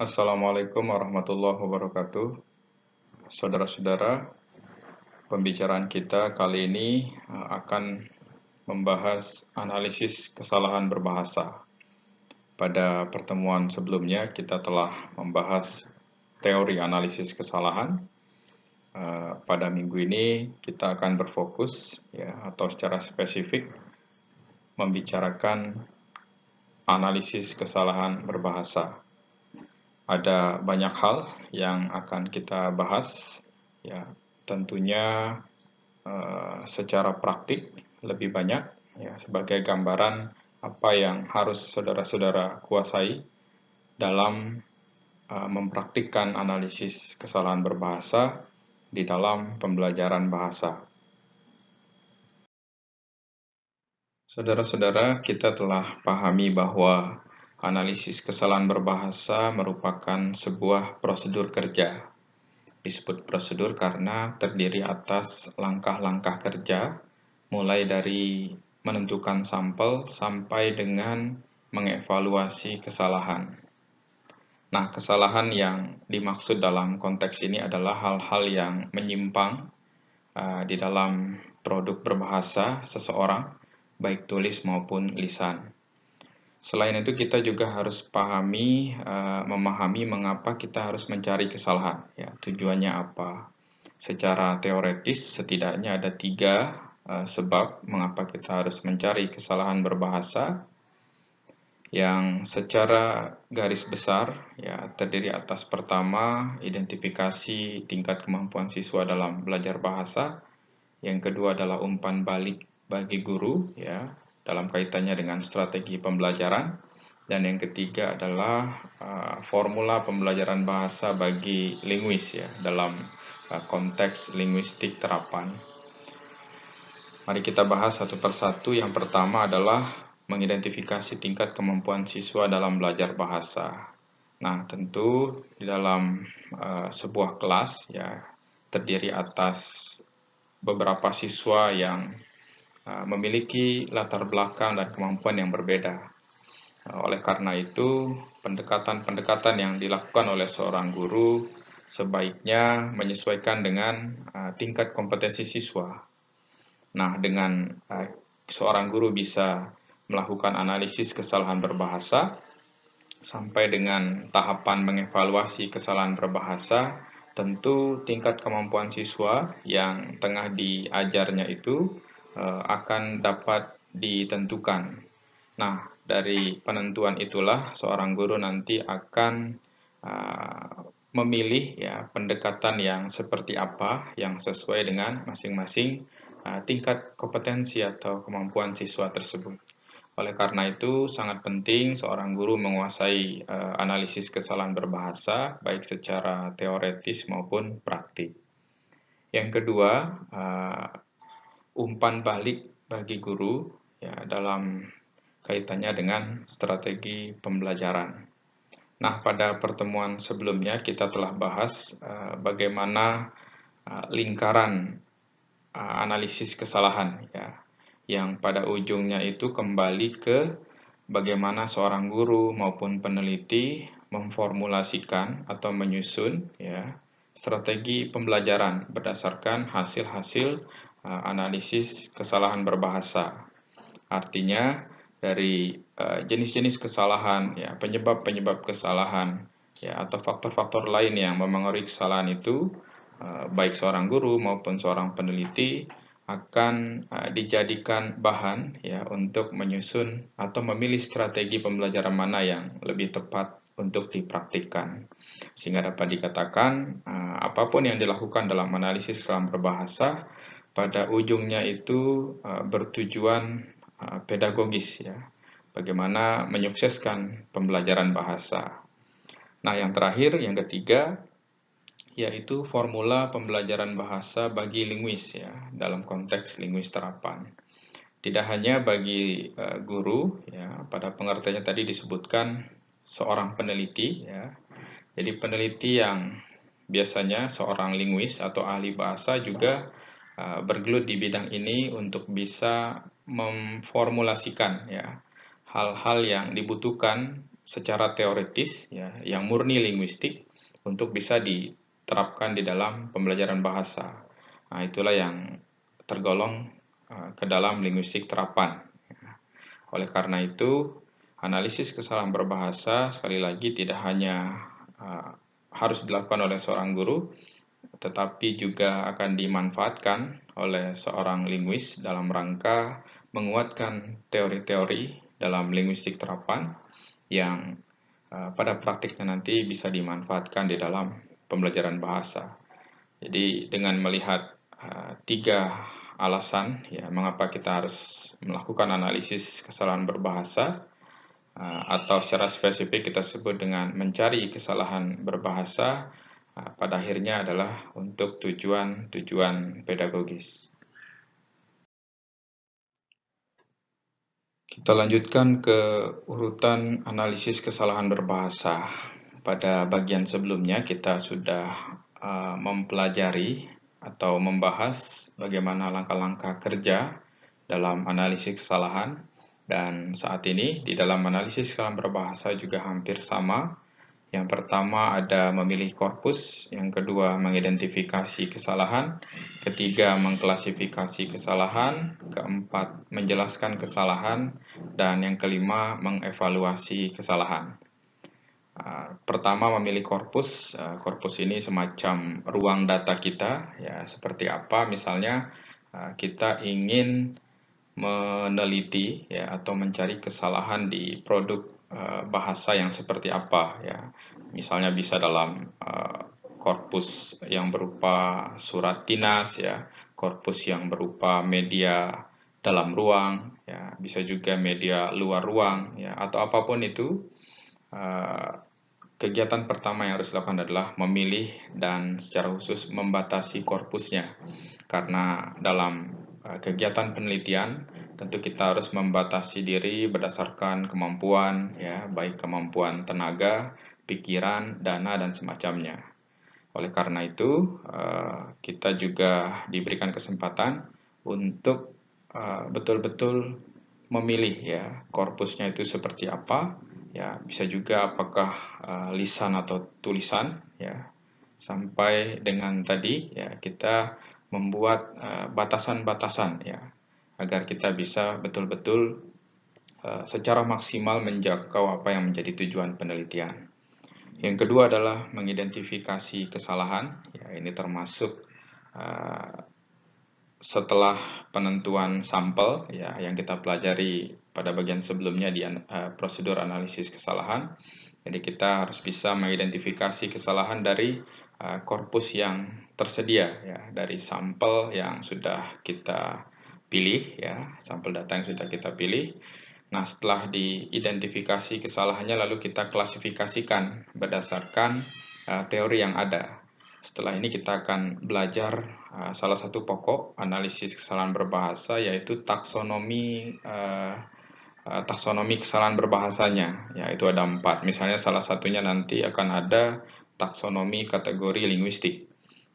Assalamualaikum warahmatullahi wabarakatuh. Saudara-saudara, pembicaraan kita kali ini akan membahas analisis kesalahan berbahasa. Pada pertemuan sebelumnya kita telah membahas teori analisis kesalahan. Pada minggu ini kita akan berfokus atau secara spesifik membicarakan analisis kesalahan berbahasa. Ada banyak hal yang akan kita bahas, tentunya secara praktik lebih banyak, sebagai gambaran apa yang harus saudara-saudara kuasai dalam mempraktikkan analisis kesalahan berbahasa di dalam pembelajaran bahasa. Saudara-saudara, kita telah pahami bahwa analisis kesalahan berbahasa merupakan sebuah prosedur kerja. Disebut prosedur karena terdiri atas langkah-langkah kerja, mulai dari menentukan sampel sampai dengan mengevaluasi kesalahan. Nah, kesalahan yang dimaksud dalam konteks ini adalah hal-hal yang menyimpang di dalam produk berbahasa seseorang, baik tulis maupun lisan. Selain itu kita juga harus memahami mengapa kita harus mencari kesalahan. Tujuannya apa? Secara teoretis setidaknya ada 3 sebab mengapa kita harus mencari kesalahan berbahasa. Yang secara garis besar terdiri atas pertama, identifikasi tingkat kemampuan siswa dalam belajar bahasa. Yang kedua adalah umpan balik bagi guru dalam kaitannya dengan strategi pembelajaran, dan yang ketiga adalah formula pembelajaran bahasa bagi linguis dalam konteks linguistik terapan. Mari kita bahas satu persatu. Yang pertama adalah mengidentifikasi tingkat kemampuan siswa dalam belajar bahasa. Nah, tentu di dalam sebuah kelas terdiri atas beberapa siswa yang memiliki latar belakang dan kemampuan yang berbeda. Oleh karena itu, pendekatan-pendekatan yang dilakukan oleh seorang guru sebaiknya menyesuaikan dengan tingkat kompetensi siswa. Nah, dengan seorang guru bisa melakukan analisis kesalahan berbahasa sampai dengan tahapan mengevaluasi kesalahan berbahasa, tentu tingkat kemampuan siswa yang tengah diajarnya itu akan dapat ditentukan. Nah, dari penentuan itulah seorang guru nanti akan memilih pendekatan yang seperti apa yang sesuai dengan masing-masing tingkat kompetensi atau kemampuan siswa tersebut. Oleh karena itu, sangat penting seorang guru menguasai analisis kesalahan berbahasa, baik secara teoretis maupun praktik. Yang kedua, umpan balik bagi guru dalam kaitannya dengan strategi pembelajaran. Nah, pada pertemuan sebelumnya kita telah bahas bagaimana lingkaran analisis kesalahan yang pada ujungnya itu kembali ke bagaimana seorang guru maupun peneliti memformulasikan atau menyusun strategi pembelajaran berdasarkan hasil-hasil analisis kesalahan berbahasa. Artinya dari jenis-jenis kesalahan, penyebab-penyebab kesalahan, atau faktor-faktor lain yang memengaruhi kesalahan itu, baik seorang guru maupun seorang peneliti akan dijadikan bahan untuk menyusun atau memilih strategi pembelajaran mana yang lebih tepat untuk dipraktikkan. Sehingga dapat dikatakan apapun yang dilakukan dalam analisis kesalahan berbahasa pada ujungnya itu bertujuan pedagogis bagaimana menyukseskan pembelajaran bahasa. Nah, yang terakhir, yang ketiga, yaitu formula pembelajaran bahasa bagi linguis dalam konteks linguis terapan. Tidak hanya bagi guru, pada pengertiannya tadi disebutkan seorang peneliti Jadi peneliti yang biasanya seorang linguis atau ahli bahasa juga bergelut di bidang ini untuk bisa memformulasikan hal-hal yang dibutuhkan secara teoritis ya, yang murni linguistik untuk bisa diterapkan di dalam pembelajaran bahasa. Nah, itulah yang tergolong ke dalam linguistik terapan. Oleh karena itu, analisis kesalahan berbahasa sekali lagi tidak hanya harus dilakukan oleh seorang guru, tetapi juga akan dimanfaatkan oleh seorang linguis dalam rangka menguatkan teori-teori dalam linguistik terapan yang pada praktiknya nanti bisa dimanfaatkan di dalam pembelajaran bahasa. Jadi dengan melihat tiga alasan ya mengapa kita harus melakukan analisis kesalahan berbahasa, atau secara spesifik kita sebut dengan mencari kesalahan berbahasa, pada akhirnya adalah untuk tujuan-tujuan pedagogis. Kita lanjutkan ke urutan analisis kesalahan berbahasa. Pada bagian sebelumnya kita sudah mempelajari atau membahas bagaimana langkah-langkah kerja dalam analisis kesalahan, dan saat ini di dalam analisis kesalahan berbahasa juga hampir sama. Yang pertama ada memilih korpus, yang kedua mengidentifikasi kesalahan, ketiga mengklasifikasi kesalahan, keempat menjelaskan kesalahan, dan yang kelima mengevaluasi kesalahan. Pertama memilih korpus. Korpus ini semacam ruang data kita, ya seperti apa misalnya kita ingin meneliti ya atau mencari kesalahan di produk bahasa yang seperti apa ya. Misalnya bisa dalam korpus yang berupa surat dinas ya, korpus yang berupa media dalam ruang ya, bisa juga media luar ruang ya, atau apapun itu. Kegiatan pertama yang harus dilakukan adalah memilih dan secara khusus membatasi korpusnya, karena dalam kegiatan penelitian tentu kita harus membatasi diri berdasarkan kemampuan ya, baik kemampuan tenaga, pikiran, dana, dan semacamnya. Oleh karena itu kita juga diberikan kesempatan untuk betul-betul memilih ya korpusnya itu seperti apa ya, bisa juga apakah lisan atau tulisan ya, sampai dengan tadi ya kita membuat batasan-batasan ya agar kita bisa betul-betul secara maksimal menjangkau apa yang menjadi tujuan penelitian. Yang kedua adalah mengidentifikasi kesalahan ya, ini termasuk setelah penentuan sampel ya yang kita pelajari pada bagian sebelumnya di prosedur analisis kesalahan. Jadi kita harus bisa mengidentifikasi kesalahan dari korpus yang tersedia ya, dari sampel yang sudah kita pilih ya, sampel data yang sudah kita pilih. Nah, setelah diidentifikasi kesalahannya lalu kita klasifikasikan berdasarkan teori yang ada. Setelah ini kita akan belajar salah satu pokok analisis kesalahan berbahasa, yaitu taksonomi kesalahan berbahasanya. Ya, itu ada 4. Misalnya salah satunya nanti akan ada taksonomi kategori linguistik.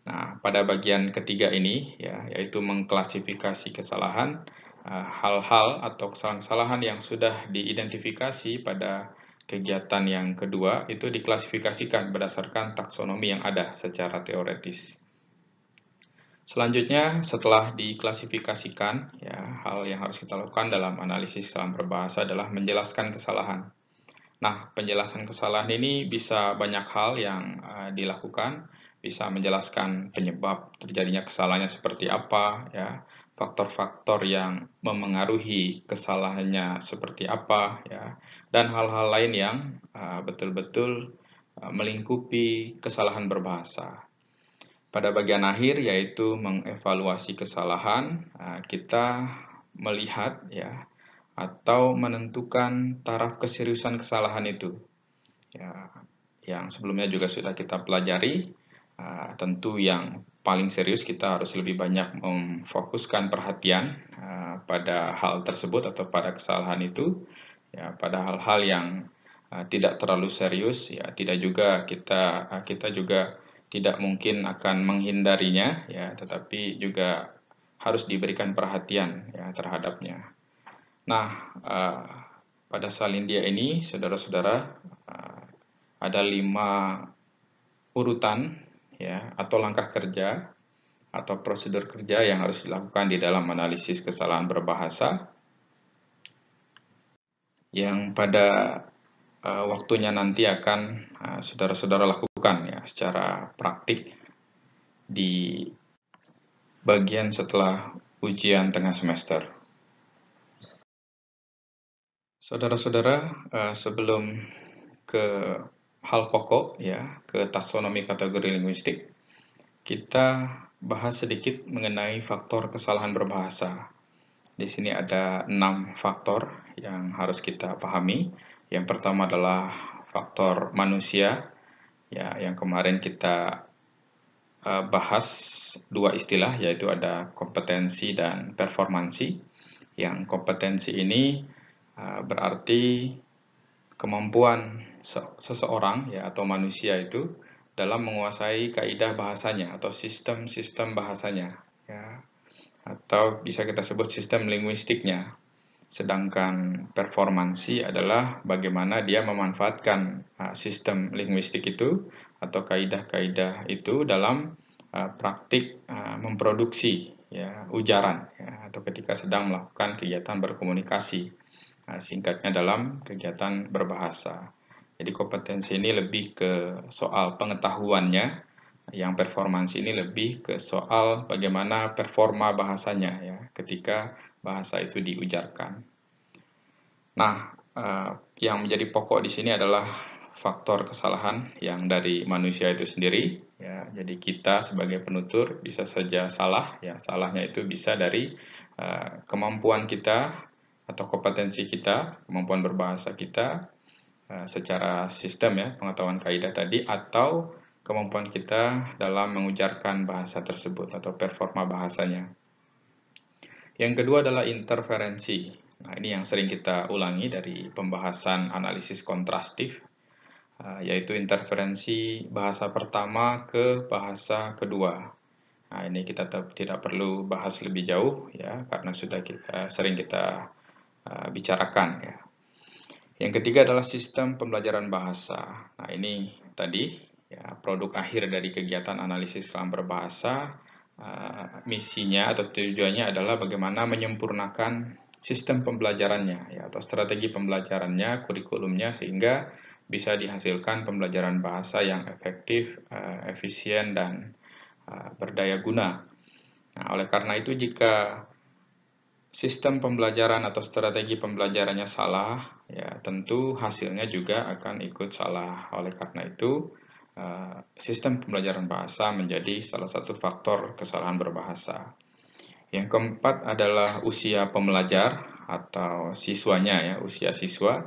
Nah, pada bagian ketiga ini, ya, yaitu mengklasifikasi kesalahan, hal-hal atau kesalahan-kesalahan yang sudah diidentifikasi pada kegiatan yang kedua itu diklasifikasikan berdasarkan taksonomi yang ada secara teoretis. Selanjutnya, setelah diklasifikasikan, ya, hal yang harus kita lakukan dalam analisis kesalahan berbahasa adalah menjelaskan kesalahan. Nah, penjelasan kesalahan ini bisa banyak hal yang dilakukan, bisa menjelaskan penyebab terjadinya kesalahannya seperti apa, ya, faktor-faktor yang memengaruhi kesalahannya seperti apa, ya, dan hal-hal lain yang betul-betul melingkupi kesalahan berbahasa. Pada bagian akhir yaitu mengevaluasi kesalahan, kita melihat ya atau menentukan taraf keseriusan kesalahan itu. Ya, yang sebelumnya juga sudah kita pelajari, tentu yang paling serius kita harus lebih banyak memfokuskan perhatian pada hal tersebut atau pada kesalahan itu. Ya, pada hal-hal yang tidak terlalu serius, ya tidak juga kita juga tidak mungkin akan menghindarinya, ya, tetapi juga harus diberikan perhatian ya terhadapnya. Nah, pada Salindia ini, saudara-saudara, ada 5 urutan ya atau langkah kerja atau prosedur kerja yang harus dilakukan di dalam analisis kesalahan berbahasa yang pada waktunya nanti akan saudara-saudara lakukan ya secara praktik di bagian setelah ujian tengah semester. Saudara-saudara, sebelum ke hal pokok ya, ke taksonomi kategori linguistik, kita bahas sedikit mengenai faktor kesalahan berbahasa. Di sini ada 6 faktor yang harus kita pahami. Yang pertama adalah faktor manusia, ya, yang kemarin kita bahas 2 istilah, yaitu ada kompetensi dan performansi. Yang kompetensi ini berarti kemampuan seseorang ya atau manusia itu dalam menguasai kaidah bahasanya atau sistem-sistem bahasanya ya, atau bisa kita sebut sistem linguistiknya. Sedangkan performansi adalah bagaimana dia memanfaatkan sistem linguistik itu atau kaidah-kaidah itu dalam praktik memproduksi ya, ujaran ya, atau ketika sedang melakukan kegiatan berkomunikasi. Singkatnya dalam kegiatan berbahasa. Jadi kompetensi ini lebih ke soal pengetahuannya, yang performansi ini lebih ke soal bagaimana performa bahasanya ya ketika bahasa itu diujarkan. Nah, yang menjadi pokok di sini adalah faktor kesalahan yang dari manusia itu sendiri ya. Jadi kita sebagai penutur bisa saja salah ya, salahnya itu bisa dari kemampuan kita atau kompetensi kita, kemampuan berbahasa kita secara sistem ya, pengetahuan kaidah tadi, atau kemampuan kita dalam mengujarkan bahasa tersebut atau performa bahasanya. Yang kedua adalah interferensi. Nah, ini yang sering kita ulangi dari pembahasan analisis kontrastif, yaitu interferensi bahasa pertama ke bahasa kedua. Nah, ini kita tidak perlu bahas lebih jauh ya, karena sudah sering kita bicarakan ya. Yang ketiga adalah sistem pembelajaran bahasa. Nah, ini tadi ya, produk akhir dari kegiatan analisis kesalahan berbahasa. Misinya atau tujuannya adalah bagaimana menyempurnakan sistem pembelajarannya ya, atau strategi pembelajarannya, kurikulumnya, sehingga bisa dihasilkan pembelajaran bahasa yang efektif, efisien, dan berdaya guna. Nah, oleh karena itu jika sistem pembelajaran atau strategi pembelajarannya salah, ya tentu hasilnya juga akan ikut salah. Oleh karena itu, sistem pembelajaran bahasa menjadi salah satu faktor kesalahan berbahasa. Yang keempat adalah usia pembelajar atau siswanya ya, usia siswa.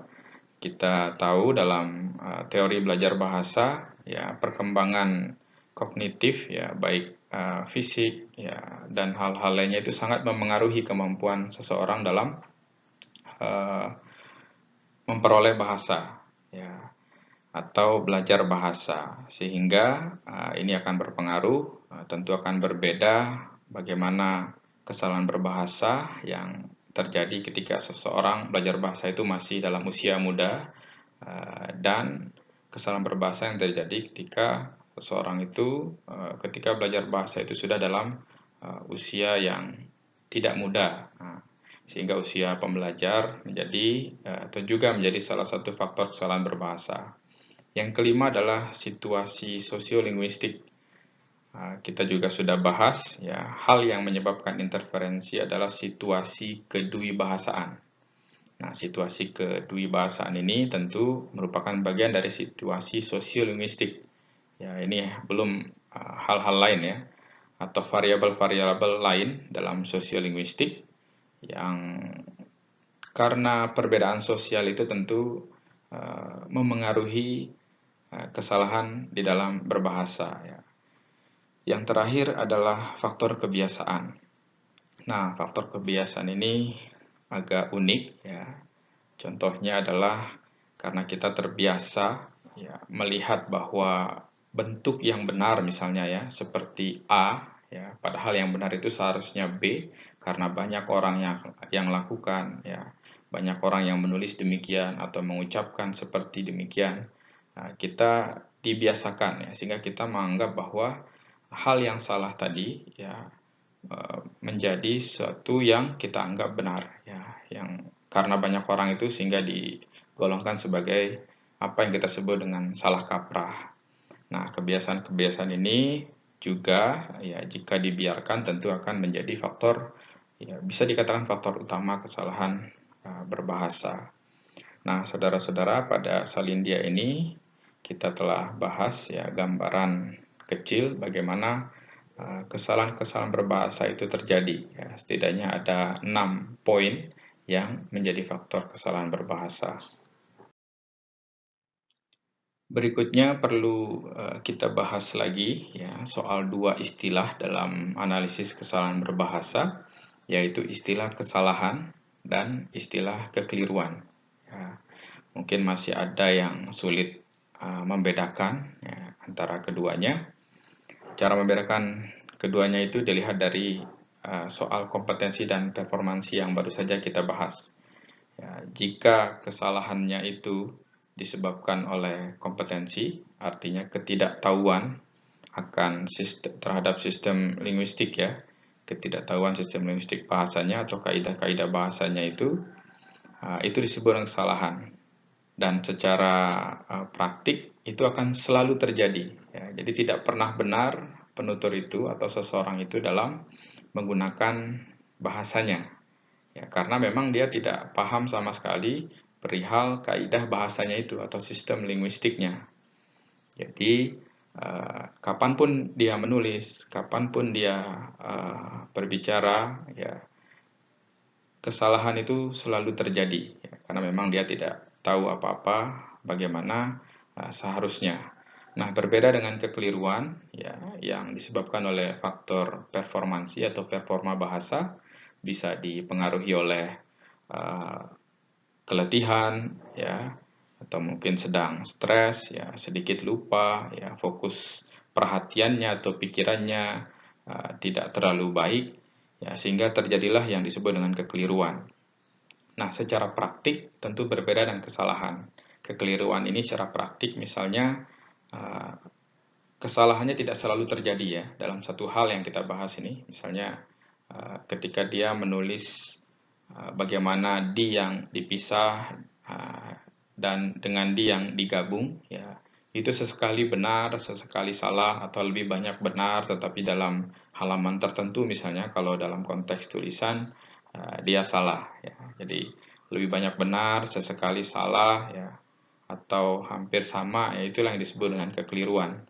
Kita tahu dalam teori belajar bahasa, ya perkembangan kognitif ya baik fisik ya dan hal-hal lainnya itu sangat memengaruhi kemampuan seseorang dalam memperoleh bahasa ya atau belajar bahasa, sehingga ini akan berpengaruh, tentu akan berbeda bagaimana kesalahan berbahasa yang terjadi ketika seseorang belajar bahasa itu masih dalam usia muda dan kesalahan berbahasa yang terjadi ketika seseorang itu ketika belajar bahasa itu sudah dalam usia yang tidak muda. Sehingga usia pembelajar menjadi atau juga menjadi salah satu faktor kesalahan berbahasa. Yang kelima adalah situasi sosiolinguistik. Kita juga sudah bahas ya, hal yang menyebabkan interferensi adalah situasi kedwibahasaan. Nah, situasi kedwibahasaan ini tentu merupakan bagian dari situasi sosiolinguistik. Ya, ini belum hal-hal lain ya, atau variabel-variabel lain dalam sosiolinguistik yang karena perbedaan sosial itu tentu memengaruhi kesalahan di dalam berbahasa. Ya. Yang terakhir adalah faktor kebiasaan. Nah, faktor kebiasaan ini agak unik ya. Contohnya adalah karena kita terbiasa ya, melihat bahwa bentuk yang benar misalnya ya seperti A ya, padahal yang benar itu seharusnya B karena banyak orang yang lakukan ya. banyak orang yang menulis demikian atau mengucapkan seperti demikian, kita dibiasakan ya, sehingga kita menganggap bahwa hal yang salah tadi ya menjadi sesuatu yang kita anggap benar ya, yang karena banyak orang itu sehingga digolongkan sebagai apa yang kita sebut dengan salah kaprah. Nah, kebiasaan-kebiasaan ini juga ya jika dibiarkan tentu akan menjadi faktor ya bisa dikatakan faktor utama kesalahan berbahasa. Nah, saudara-saudara, pada Salindia ini kita telah bahas ya gambaran kecil bagaimana kesalahan-kesalahan berbahasa itu terjadi. Ya, setidaknya ada 6 poin yang menjadi faktor kesalahan berbahasa. Berikutnya perlu kita bahas lagi ya soal dua istilah dalam analisis kesalahan berbahasa, yaitu istilah kesalahan dan istilah kekeliruan. Ya, mungkin masih ada yang sulit membedakan ya, antara keduanya. Cara membedakan keduanya itu dilihat dari soal kompetensi dan performansi yang baru saja kita bahas. Ya, jika kesalahannya itu disebabkan oleh kompetensi, artinya ketidaktahuan akan terhadap sistem linguistik ya, ketidaktahuan sistem linguistik bahasanya atau kaidah-kaidah bahasanya itu disebut dengan kesalahan. Dan secara praktik itu akan selalu terjadi. Ya, jadi tidak pernah benar penutur itu atau seseorang itu dalam menggunakan bahasanya. Ya, karena memang dia tidak paham sama sekali perihal kaidah bahasanya itu atau sistem linguistiknya. Jadi, kapanpun dia menulis, kapanpun dia berbicara, ya, kesalahan itu selalu terjadi. Ya, karena memang dia tidak tahu apa-apa bagaimana seharusnya. Nah, berbeda dengan kekeliruan ya, yang disebabkan oleh faktor performansi atau performa bahasa, bisa dipengaruhi oleh keletihan ya, atau mungkin sedang stres ya, sedikit lupa ya, fokus perhatiannya atau pikirannya tidak terlalu baik ya, sehingga terjadilah yang disebut dengan kekeliruan. Nah, secara praktik tentu berbeda dengan kesalahan. Kekeliruan ini secara praktik misalnya kesalahannya tidak selalu terjadi ya dalam satu hal yang kita bahas ini. Misalnya ketika dia menulis bagaimana di yang dipisah dan dengan di yang digabung ya, itu sesekali benar, sesekali salah, atau lebih banyak benar tetapi dalam halaman tertentu misalnya kalau dalam konteks tulisan dia salah ya. Jadi lebih banyak benar, sesekali salah ya, atau hampir sama ya, itulah yang disebut dengan kekeliruan.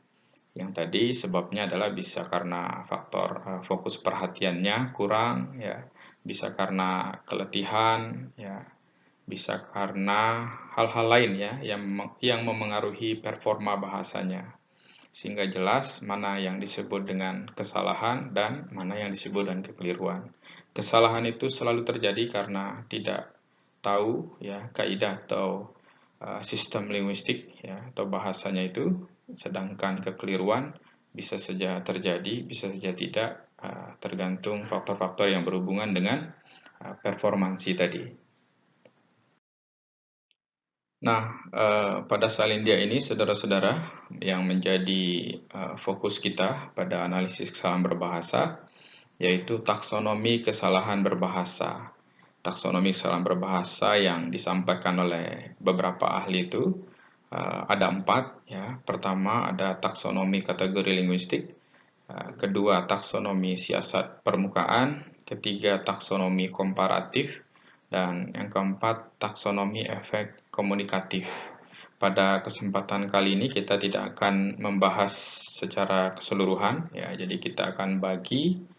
Yang tadi sebabnya adalah bisa karena faktor fokus perhatiannya kurang ya, bisa karena keletihan ya, bisa karena hal-hal lain ya yang memengaruhi performa bahasanya. Sehingga jelas mana yang disebut dengan kesalahan dan mana yang disebut dengan kekeliruan. Kesalahan itu selalu terjadi karena tidak tahu ya kaidah atau sistem linguistik ya atau bahasanya itu, sedangkan kekeliruan bisa saja terjadi, bisa saja tidak, tergantung faktor-faktor yang berhubungan dengan performansi tadi. Nah, pada Salindia ini, saudara-saudara, yang menjadi fokus kita pada analisis kesalahan berbahasa, yaitu taksonomi kesalahan berbahasa. Taksonomi kesalahan berbahasa yang disampaikan oleh beberapa ahli itu ada 4. Ya. Pertama, ada taksonomi kategori linguistik. Kedua, taksonomi siasat permukaan. Ketiga, taksonomi komparatif. Dan yang keempat, taksonomi efek komunikatif. Pada kesempatan kali ini kita tidak akan membahas secara keseluruhan, ya. Jadi kita akan bagi.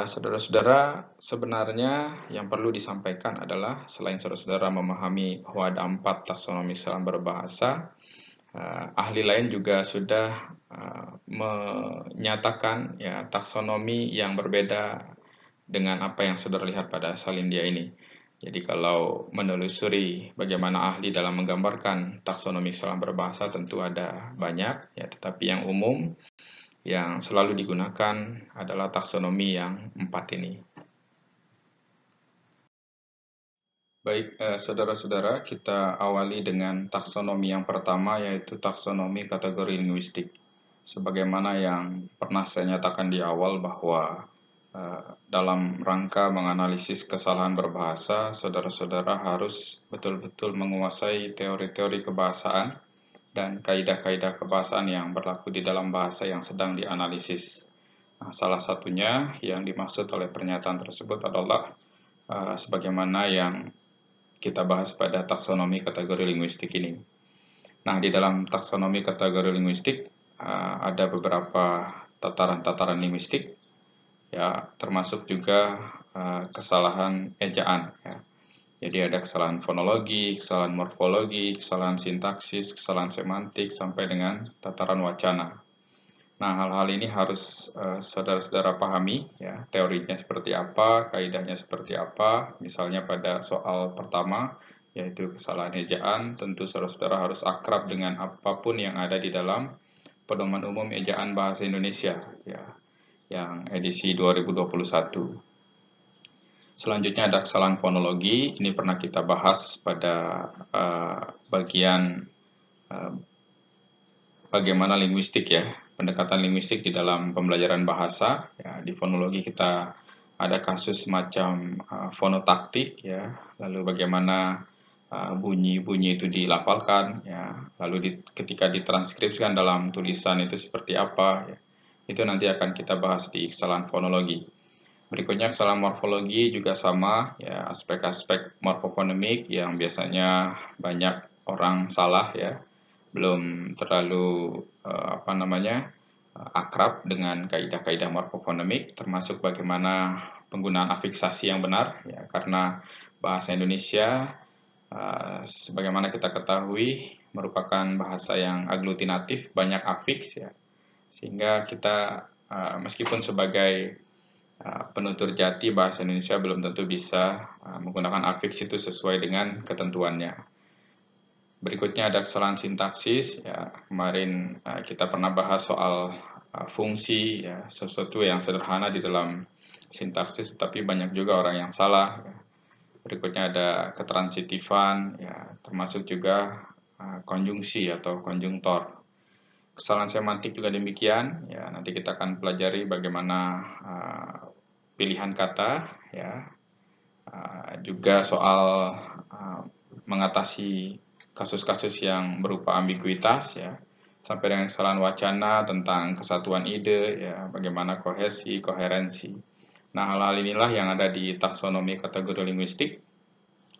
Saudara-saudara, sebenarnya yang perlu disampaikan adalah selain saudara-saudara memahami bahwa ada 4 taksonomi kesalahan berbahasa, ahli lain juga sudah menyatakan ya taksonomi yang berbeda dengan apa yang saudara lihat pada Salindia ini. Jadi kalau menelusuri bagaimana ahli dalam menggambarkan taksonomi kesalahan berbahasa tentu ada banyak ya, tetapi yang umum yang selalu digunakan adalah taksonomi yang 4 ini. Baik, saudara-saudara, kita awali dengan taksonomi yang pertama, yaitu taksonomi kategori linguistik. Sebagaimana yang pernah saya nyatakan di awal bahwa dalam rangka menganalisis kesalahan berbahasa, saudara-saudara harus betul-betul menguasai teori-teori kebahasaan dan kaidah-kaidah kebahasaan yang berlaku di dalam bahasa yang sedang dianalisis. Nah, salah satunya yang dimaksud oleh pernyataan tersebut adalah sebagaimana yang kita bahas pada taksonomi kategori linguistik ini. Nah, di dalam taksonomi kategori linguistik ada beberapa tataran-tataran linguistik, ya, termasuk juga kesalahan ejaan. Ya. Jadi ada kesalahan fonologi, kesalahan morfologi, kesalahan sintaksis, kesalahan semantik, sampai dengan tataran wacana. Nah, hal-hal ini harus saudara-saudara pahami, ya, teorinya seperti apa, kaidahnya seperti apa. Misalnya pada soal pertama, yaitu kesalahan ejaan, tentu saudara-saudara harus akrab dengan apapun yang ada di dalam Pedoman Umum Ejaan Bahasa Indonesia, ya, yang edisi 2021. Selanjutnya ada kesalahan fonologi, ini pernah kita bahas pada bagian bagaimana linguistik, ya, pendekatan linguistik di dalam pembelajaran bahasa. Ya, di fonologi kita ada kasus semacam fonotaktik, ya, lalu bagaimana bunyi-bunyi itu dilafalkan, ya, lalu ketika ditranskripsikan dalam tulisan itu seperti apa, ya. Itu nanti akan kita bahas di kesalahan fonologi. Berikutnya kesalahan morfologi juga sama, ya, aspek-aspek morfofonemik yang biasanya banyak orang salah, ya, belum terlalu akrab dengan kaidah-kaidah morfofonemik, termasuk bagaimana penggunaan afiksasi yang benar, ya, karena bahasa Indonesia sebagaimana kita ketahui merupakan bahasa yang aglutinatif, banyak afiks, ya, sehingga kita meskipun sebagai penutur jati bahasa Indonesia belum tentu bisa menggunakan afiks itu sesuai dengan ketentuannya. Berikutnya ada kesalahan sintaksis. Ya, kemarin kita pernah bahas soal fungsi, ya, sesuatu yang sederhana di dalam sintaksis, tapi banyak juga orang yang salah. Ya. Berikutnya ada ketransitifan, ya, termasuk juga konjungsi atau konjungtor. Kesalahan semantik juga demikian. Ya, nanti kita akan pelajari bagaimana pilihan kata, ya, juga soal mengatasi kasus-kasus yang berupa ambiguitas, ya, sampai dengan kesalahan wacana tentang kesatuan ide, ya, bagaimana kohesi, koherensi. Nah, hal-hal inilah yang ada di taksonomi kategori linguistik.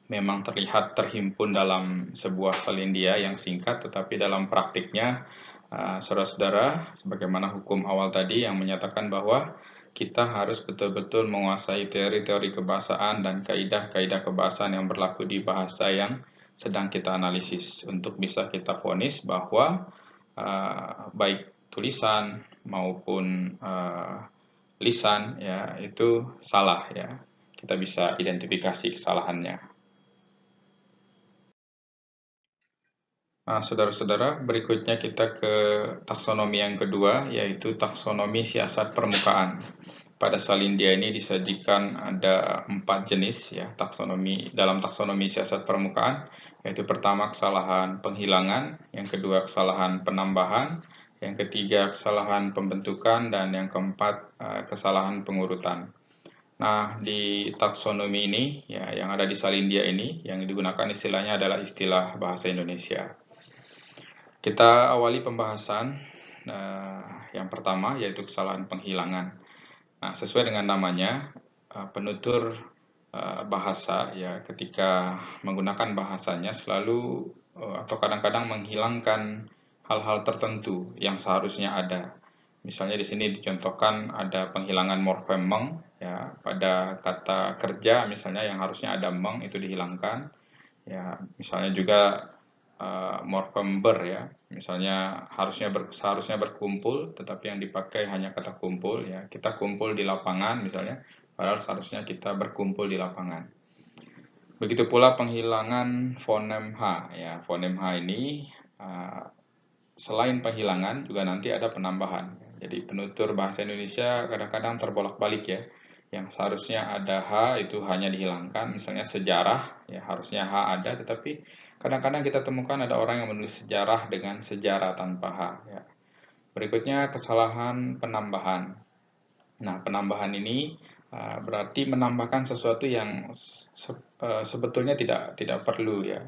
Memang terlihat terhimpun dalam sebuah selindia yang singkat, tetapi dalam praktiknya, saudara-saudara, sebagaimana hukum awal tadi yang menyatakan bahwa kita harus betul-betul menguasai teori-teori kebahasaan dan kaidah-kaidah kebahasaan yang berlaku di bahasa yang sedang kita analisis untuk bisa kita vonis bahwa baik tulisan maupun lisan, ya, itu salah, ya. Kita bisa identifikasi kesalahannya. Nah, saudara-saudara, berikutnya kita ke taksonomi yang kedua, yaitu taksonomi siasat permukaan. Pada salindia ini disajikan ada 4 jenis, ya, taksonomi dalam taksonomi siasat permukaan, yaitu pertama kesalahan penghilangan, yang kedua kesalahan penambahan, yang ketiga kesalahan pembentukan, dan yang keempat kesalahan pengurutan. Nah, di taksonomi ini, ya, yang ada di salindia ini, yang digunakan istilahnya adalah istilah bahasa Indonesia. Kita awali pembahasan yang pertama, yaitu kesalahan penghilangan. Nah, sesuai dengan namanya, penutur bahasa, ya, ketika menggunakan bahasanya selalu atau kadang-kadang menghilangkan hal-hal tertentu yang seharusnya ada. Misalnya di sini dicontohkan ada penghilangan morfem meng, ya, pada kata kerja misalnya yang harusnya ada meng itu dihilangkan. Ya, misalnya juga morfem ber, ya, misalnya seharusnya berkumpul, tetapi yang dipakai hanya kata kumpul, ya, kita kumpul di lapangan misalnya, padahal seharusnya kita berkumpul di lapangan. Begitu pula penghilangan fonem H, ya, fonem H ini selain penghilangan juga nanti ada penambahan. Jadi penutur bahasa Indonesia kadang-kadang terbolak-balik, ya. yang seharusnya ada H itu hanya dihilangkan, misalnya sejarah, ya harusnya H ada, tetapi kadang-kadang kita temukan ada orang yang menulis sejarah dengan sejarah tanpa H. Ya. Berikutnya kesalahan penambahan. Nah, penambahan ini berarti menambahkan sesuatu yang sebetulnya tidak perlu ya.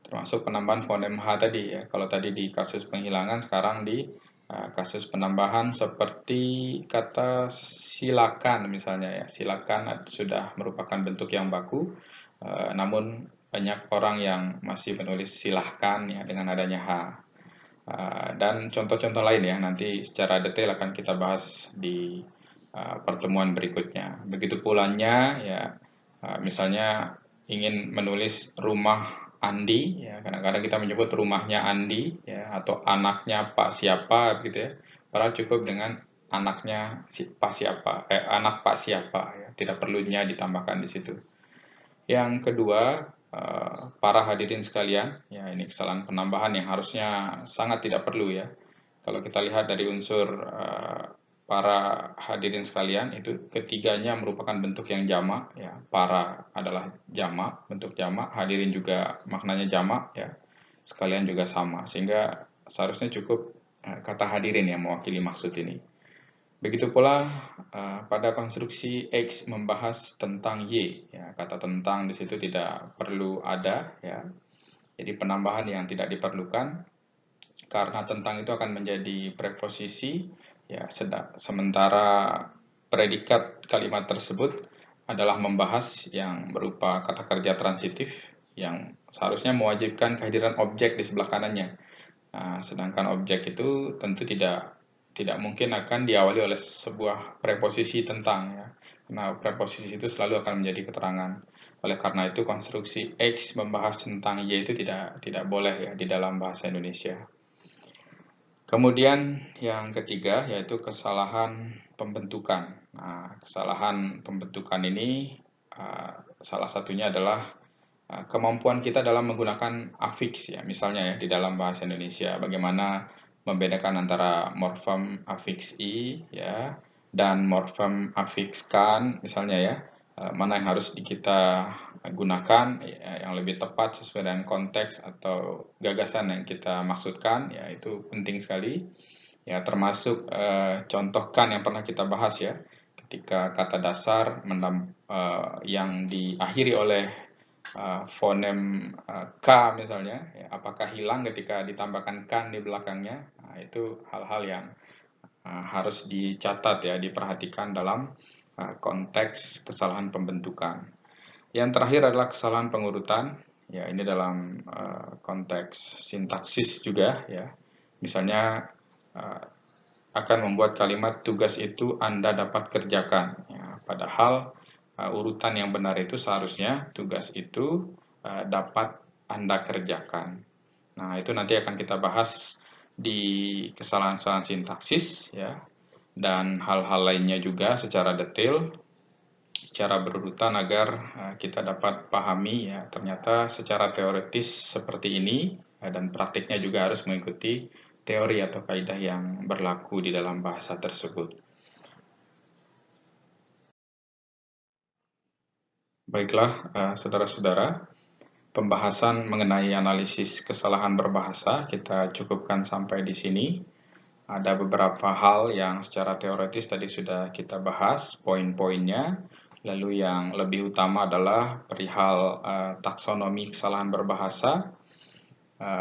Termasuk penambahan fonem H tadi ya. Kalau tadi di kasus penghilangan, sekarang di kasus penambahan seperti kata silakan misalnya ya. Silakan sudah merupakan bentuk yang baku, namun banyak orang yang masih menulis silahkan ya dengan adanya H. Dan contoh-contoh lain ya, nanti secara detail akan kita bahas di pertemuan berikutnya. Begitu pulanya ya, misalnya ingin menulis rumah Andi, ya kadang-kadang kita menyebut rumahnya Andi, ya atau anaknya Pak siapa, gitu ya. Padahal cukup dengan anaknya Pak siapa, anak Pak siapa, ya. Tidak perlunya ditambahkan di situ. Yang kedua, para hadirin sekalian, ya ini kesalahan penambahan yang harusnya sangat tidak perlu ya. Kalau kita lihat dari unsur para hadirin sekalian, itu ketiganya merupakan bentuk yang jamak ya. Para adalah jamak, bentuk jamak, hadirin juga maknanya jamak ya. Sekalian juga sama, sehingga seharusnya cukup kata hadirin yang mewakili maksud ini. Begitu pula pada konstruksi X membahas tentang Y, ya, kata tentang di situ tidak perlu ada ya. Jadi penambahan yang tidak diperlukan karena tentang itu akan menjadi preposisi ya, sementara predikat kalimat tersebut adalah membahas yang berupa kata kerja transitif yang seharusnya mewajibkan kehadiran objek di sebelah kanannya. Nah, sedangkan objek itu tentu tidak mungkin akan diawali oleh sebuah preposisi tentang ya. Karena preposisi itu selalu akan menjadi keterangan. Oleh karena itu konstruksi X membahas tentang Y itu tidak boleh ya di dalam bahasa Indonesia. Kemudian yang ketiga yaitu kesalahan pembentukan. Nah, kesalahan pembentukan ini salah satunya adalah kemampuan kita dalam menggunakan afiks ya, misalnya ya di dalam bahasa Indonesia bagaimana membedakan antara morfem afiks i ya dan morfem afiks kan misalnya ya, mana yang harus kita gunakan ya, yang lebih tepat sesuai dengan konteks atau gagasan yang kita maksudkan ya, itu penting sekali ya, termasuk contohkan yang pernah kita bahas ya ketika kata dasar yang diakhiri oleh fonem K misalnya ya, apakah hilang ketika ditambahkan kan di belakangnya. Nah, itu hal-hal yang harus dicatat ya, diperhatikan dalam konteks kesalahan pembentukan. Yang terakhir adalah kesalahan pengurutan. Ya, ini dalam konteks sintaksis juga ya. Misalnya akan membuat kalimat tugas itu Anda dapat kerjakan. Ya, padahal urutan yang benar itu seharusnya tugas itu dapat Anda kerjakan. Nah, itu nanti akan kita bahas di kesalahan-kesalahan sintaksis ya, dan hal-hal lainnya juga secara detail, secara berurutan agar kita dapat pahami ya, ternyata secara teoritis seperti ini dan praktiknya juga harus mengikuti teori atau kaidah yang berlaku di dalam bahasa tersebut. Baiklah, saudara-saudara, pembahasan mengenai analisis kesalahan berbahasa kita cukupkan sampai di sini. Ada beberapa hal yang secara teoritis tadi sudah kita bahas, poin-poinnya. Lalu yang lebih utama adalah perihal taksonomi kesalahan berbahasa.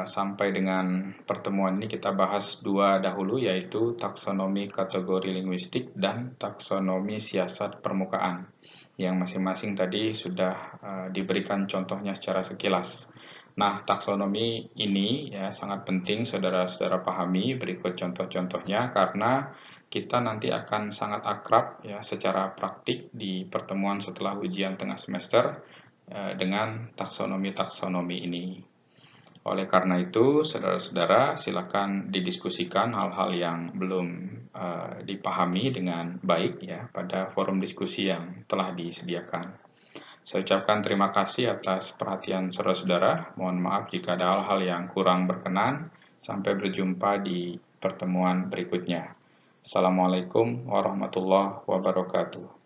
Sampai dengan pertemuan ini kita bahas dua dahulu, yaitu taksonomi kategori linguistik dan taksonomi siasat permukaan, yang masing-masing tadi sudah diberikan contohnya secara sekilas. Nah, taksonomi ini ya sangat penting saudara-saudara pahami. Berikut contoh-contohnya karena kita nanti akan sangat akrab ya secara praktik di pertemuan setelah ujian tengah semester dengan taksonomi-taksonomi ini. Oleh karena itu, saudara-saudara silakan didiskusikan hal-hal yang belum dipahami dengan baik ya pada forum diskusi yang telah disediakan. Saya ucapkan terima kasih atas perhatian saudara-saudara. Mohon maaf jika ada hal-hal yang kurang berkenan. Sampai berjumpa di pertemuan berikutnya. Assalamualaikum warahmatullahi wabarakatuh.